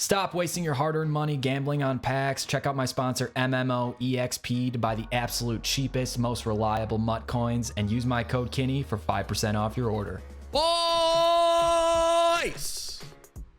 Stop wasting your hard-earned money gambling on packs. Check out my sponsor MMOEXP to buy the absolute cheapest, most reliable MUT coins and use my code Kinny for 5% off your order. Boys!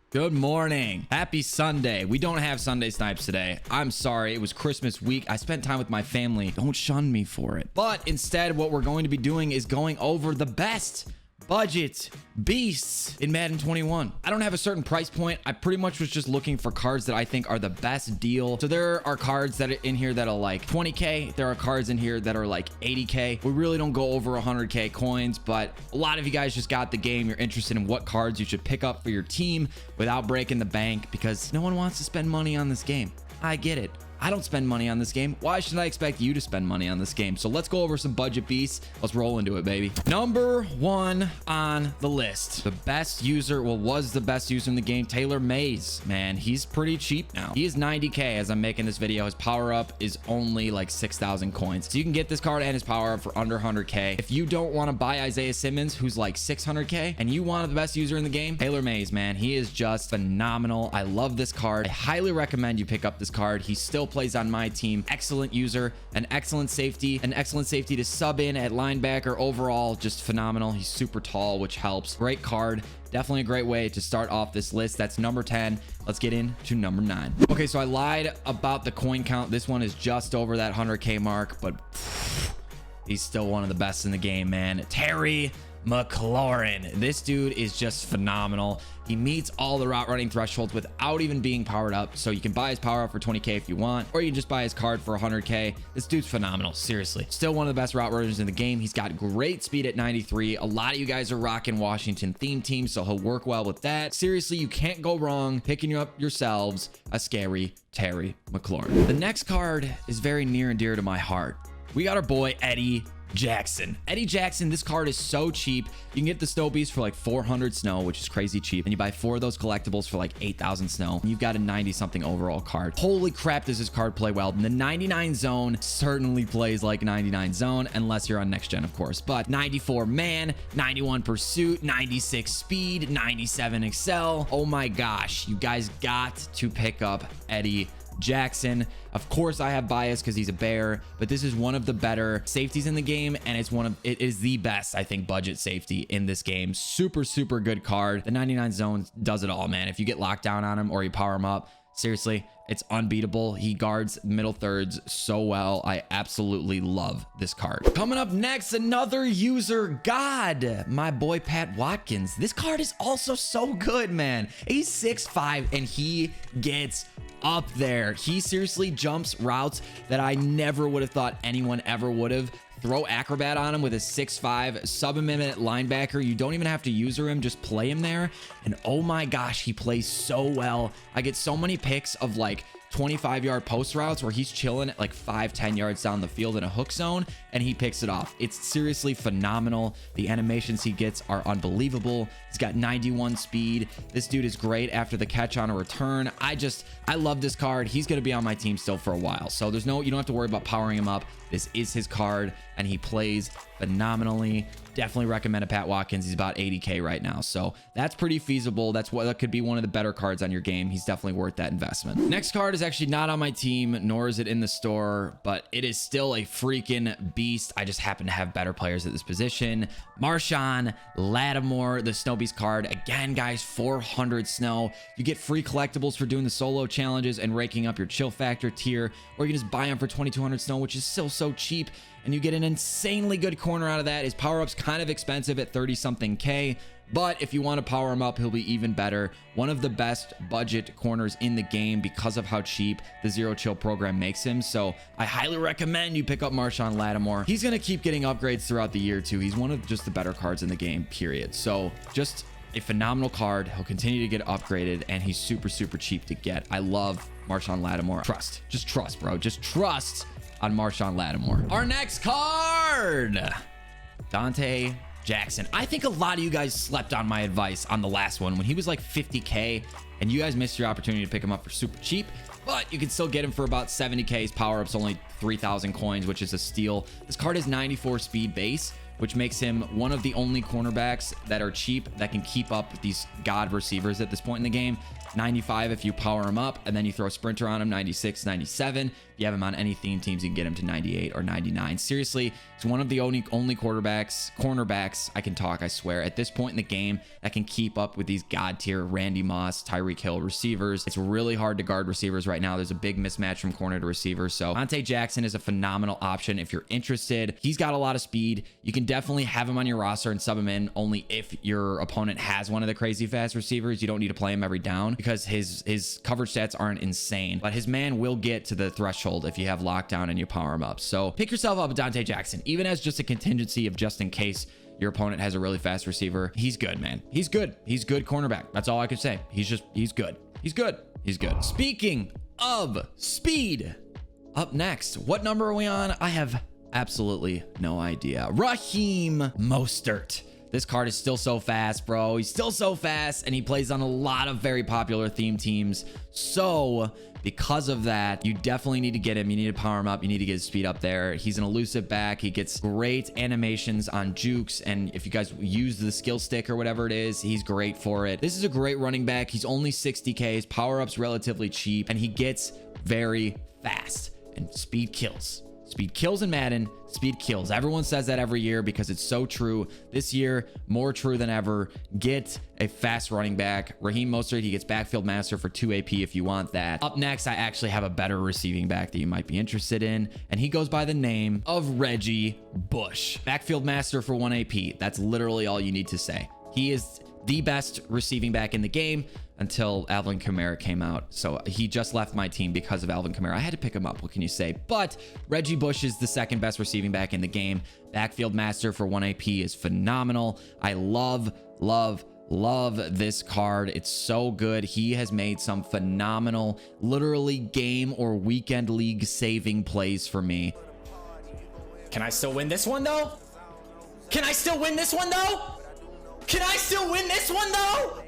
Good morning. Happy Sunday. We don't have Sunday snipes today. I'm sorry. It was Christmas week. I spent time with my family. Don't shun me for it. But instead, what we're going to be doing is going over the best budget beasts in Madden 21. I don't have a certain price point. I pretty much was just looking for cards that I think are the best deal. So there are cards that are in here that are like 20k. There are cards in here that are like 80k. We really don't go over 100k coins, but a lot of you guys just got the game. You're interested in what cards you should pick up for your team without breaking the bank because no one wants to spend money on this game. I get it. I don't spend money on this game. Why should I expect you to spend money on this game? So let's go over some budget beasts. Let's roll into it, baby. Number one on the list. The best user, well, was the best user in the game, Taylor Mays. Man, he's pretty cheap now. He is 90k as I'm making this video. His power up is only like 6,000 coins. So you can get this card and his power up for under 100k. If you don't want to buy Isaiah Simmons, who's like 600k, and you want the best user in the game, Taylor Mays, man, he is just phenomenal. I love this card. I highly recommend you pick up this card. He still plays on my team. Excellent user, an excellent safety to sub in at linebacker. Overall, just phenomenal. He's super tall, which helps. Great card. Definitely a great way to start off this list. That's number 10. Let's get into number 9. Okay, so I lied about the coin count. This one is just over that 100k mark, but he's still one of the best in the game, man. Terry McLaurin. This dude is just phenomenal. He meets all the route running thresholds without even being powered up. So you can buy his power up for 20k if you want, or you can just buy his card for 100k. This dude's phenomenal. Seriously. Still one of the best route runners in the game. He's got great speed at 93. A lot of you guys are rocking Washington theme team, so he'll work well with that. Seriously, you can't go wrong picking up yourselves a scary Terry McLaurin. The next card is very near and dear to my heart. We got our boy Eddie Jackson. Eddie Jackson, this card is so cheap. You can get the snow beast for like 400 snow, which is crazy cheap, and you buy 4 of those collectibles for like 8,000 snow, and you've got a 90 something overall card. Holy crap, does this card play well. And the 99 zone certainly plays like 99 zone, unless you're on next gen, of course. But 94 man, 91 pursuit, 96 speed, 97 excel. Oh my gosh, you guys got to pick up Eddie Jackson. Of course I have bias because he's a bear, but this is one of the better safeties in the game, and it is the best, I think, budget safety in this game. Super good card. The 99 zone does it all, man. If you get locked down on him or you power him up, seriously, it's unbeatable. He guards middle thirds so well. I absolutely love this card. Coming up next, another user god, my boy Pat Watkins. This card is also so good, man. He's 6'5" and he gets up there. He seriously jumps routes that I never would have thought anyone ever would have. Throw acrobat on him with a 6'5", sub him in at linebacker. You don't even have to user him, just play him there. And oh my gosh, he plays so well. I get so many picks of like 25-yard post routes where he's chilling at like 5-10 yards down the field in a hook zone and he picks it off. It's seriously phenomenal. The animations he gets are unbelievable. He's got 91 speed. This dude is great after the catch on a return. I love this card. He's going to be on my team still for a while, so you don't have to worry about powering him up. This is his card and he plays phenomenally. Definitely recommend a Pat Watkins. He's about 80k right now, so that's pretty feasible. That could be one of the better cards on your game. He's definitely worth that investment. Next card is actually not on my team, nor is it in the store, but it is still a freaking beast. I just happen to have better players at this position. Marshawn Latimore, the snow beast card. Again, guys, 400 snow. You get free collectibles for doing the solo challenges and raking up your chill factor tier, or you can just buy them for 2,200 snow, which is still so cheap, and you get an insanely good corner out of that. His power-up's kind of expensive at 30 something k, but if you want to power him up, he'll be even better. One of the best budget corners in the game because of how cheap the Zero Chill program makes him. So I highly recommend you pick up Marshawn Latimore. He's going to keep getting upgrades throughout the year too. He's one of just the better cards in the game, period. So just a phenomenal card. He'll continue to get upgraded, and he's super cheap to get. I love Marshawn Latimore. Just trust, bro. Just trust on Marshawn Latimore. Our next card, Dante Jackson. I think a lot of you guys slept on my advice on the last one when he was like 50k, and you guys missed your opportunity to pick him up for super cheap, but you can still get him for about 70k. His power up's only 3,000 coins, which is a steal. This card is 94 speed base, which makes him one of the only cornerbacks that are cheap that can keep up with these god receivers at this point in the game. 95 if you power him up, and then you throw Sprinter on him, 96, 97. If you have him on any theme teams, you can get him to 98 or 99. Seriously, he's one of the only cornerbacks, I can talk, I swear, at this point in the game that can keep up with these god tier Randy Moss, Tyreek Hill receivers. It's really hard to guard receivers right now. There's a big mismatch from corner to receiver. So Dante Jackson is a phenomenal option if you're interested. He's got a lot of speed. You can definitely have him on your roster and sub him in only if your opponent has one of the crazy fast receivers. You don't need to play him every down because his coverage stats aren't insane, but his man will get to the threshold if you have lockdown and you power him up. So pick yourself up with Dante Jackson, even as just a contingency of just in case your opponent has a really fast receiver. He's good, man. He's good. He's good cornerback. That's all I can say. He's good. He's good. He's good. Speaking of speed, up next, what number are we on? I have absolutely no idea. Raheem Mostert. This card is still so fast, bro. He's still so fast, and he plays on a lot of very popular theme teams. So because of that, you definitely need to get him. You need to power him up. You need to get his speed up there. He's an elusive back. He gets great animations on jukes, and if you guys use the skill stick or whatever it is, he's great for it. This is a great running back. He's only 60K. His power up's relatively cheap, and he gets very fast, and speed kills. Speed kills in Madden. Speed kills. Everyone says that every year because it's so true. This year, more true than ever. Get a fast running back. Raheem Mostert, he gets backfield master for 2 AP if you want that. Up next, I actually have a better receiving back that you might be interested in, and he goes by the name of Reggie Bush. Backfield master for 1 AP. That's literally all you need to say. He is the best receiving back in the game until Alvin Kamara came out. So he just left my team because of Alvin Kamara. I had to pick him up. What can you say? But Reggie Bush is the second best receiving back in the game. Backfield master for 1 AP is phenomenal. I love this card. It's so good. He has made some phenomenal, literally game or weekend league saving plays for me. Can I still win this one though? Can I still win this one though? Can I still win this one though?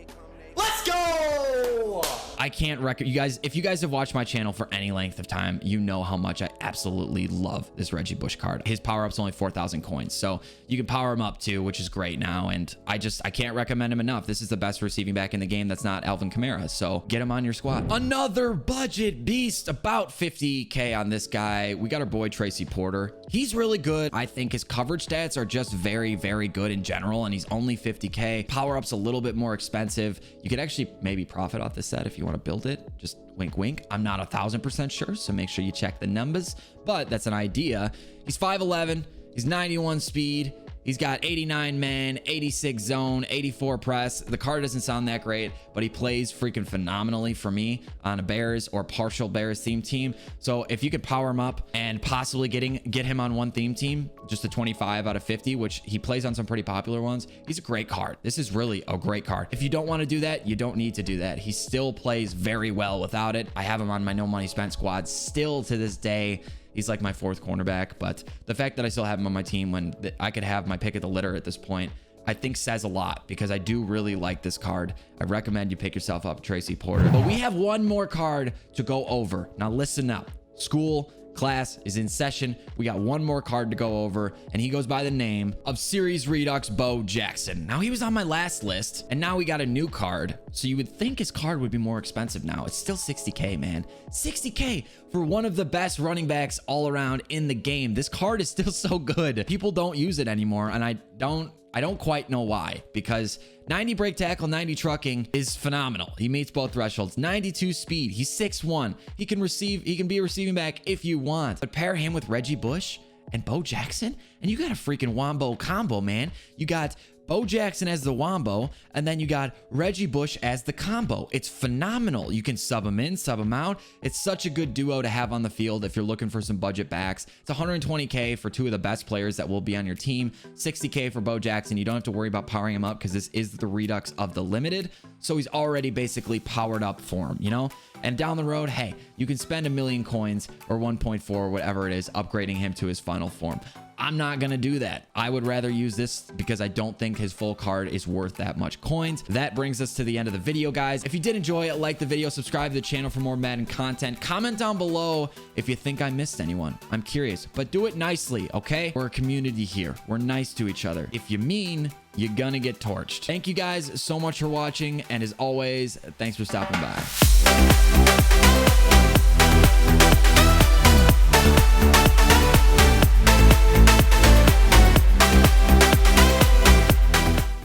Let's go! I can't record you guys. If you guys have watched my channel for any length of time, you know how much I absolutely love this Reggie Bush card. His power up's only 4,000 coins, so you can power him up too, which is great now. And I can't recommend him enough. This is the best receiving back in the game that's not Alvin Kamara, so get him on your squad. Another budget beast, about 50K on this guy. We got our boy Tracy Porter. He's really good. I think his coverage stats are just very, very good in general, and he's only 50K. Power up's a little bit more expensive. You could actually maybe profit off this set if you want to build it. Just wink, wink. I'm not 1,000% sure, so make sure you check the numbers, but that's an idea. He's 5'11". He's 91 speed. He's got 89 man, 86 zone, 84 press. The card doesn't sound that great, but he plays freaking phenomenally for me on a Bears or partial Bears theme team. So if you could power him up and possibly get him on one theme team, just a 25 out of 50, which he plays on some pretty popular ones, he's a great card. This is really a great card. If you don't want to do that, you don't need to do that. He still plays very well without it. I have him on my no money spent squad still to this day. He's like my 4th cornerback, but the fact that I still have him on my team when I could have my pick of the litter at this point, I think says a lot because I do really like this card. I recommend you pick yourself up Tracy Porter. But we have one more card to go over. Now listen up. School class is in session. We got one more card to go over, and he goes by the name of Series Redux Bo Jackson. Now he was on my last list, and now we got a new card. So you would think his card would be more expensive now. It's still 60K, man. 60K for one of the best running backs all around in the game. This card is still so good. People don't use it anymore, and I don't quite know why, because 90 break tackle, 90 trucking is phenomenal. He meets both thresholds. 92 speed. He's 6'1". He can be a receiving back if you want. But pair him with Reggie Bush and Bo Jackson, and you got a freaking wombo combo, man. You got Bo Jackson as the wombo, and then you got Reggie Bush as the combo. It's phenomenal. You can sub him in, sub him out. It's such a good duo to have on the field if you're looking for some budget backs. It's 120K for 2 of the best players that will be on your team. 60K for Bo Jackson. You don't have to worry about powering him up because this is the Redux of the limited. So he's already basically powered up for him, you know? And down the road, hey, you can spend 1 million coins or 1.4 or whatever it is, upgrading him to his final form. I'm not gonna do that. I would rather use this because I don't think his full card is worth that much coins. That brings us to the end of the video, guys. If you did enjoy it, like the video, subscribe to the channel for more Madden content. Comment down below if you think I missed anyone. I'm curious, but do it nicely, okay? We're a community here. We're nice to each other. If you mean, you're gonna get torched. Thank you guys so much for watching, and as always, thanks for stopping by.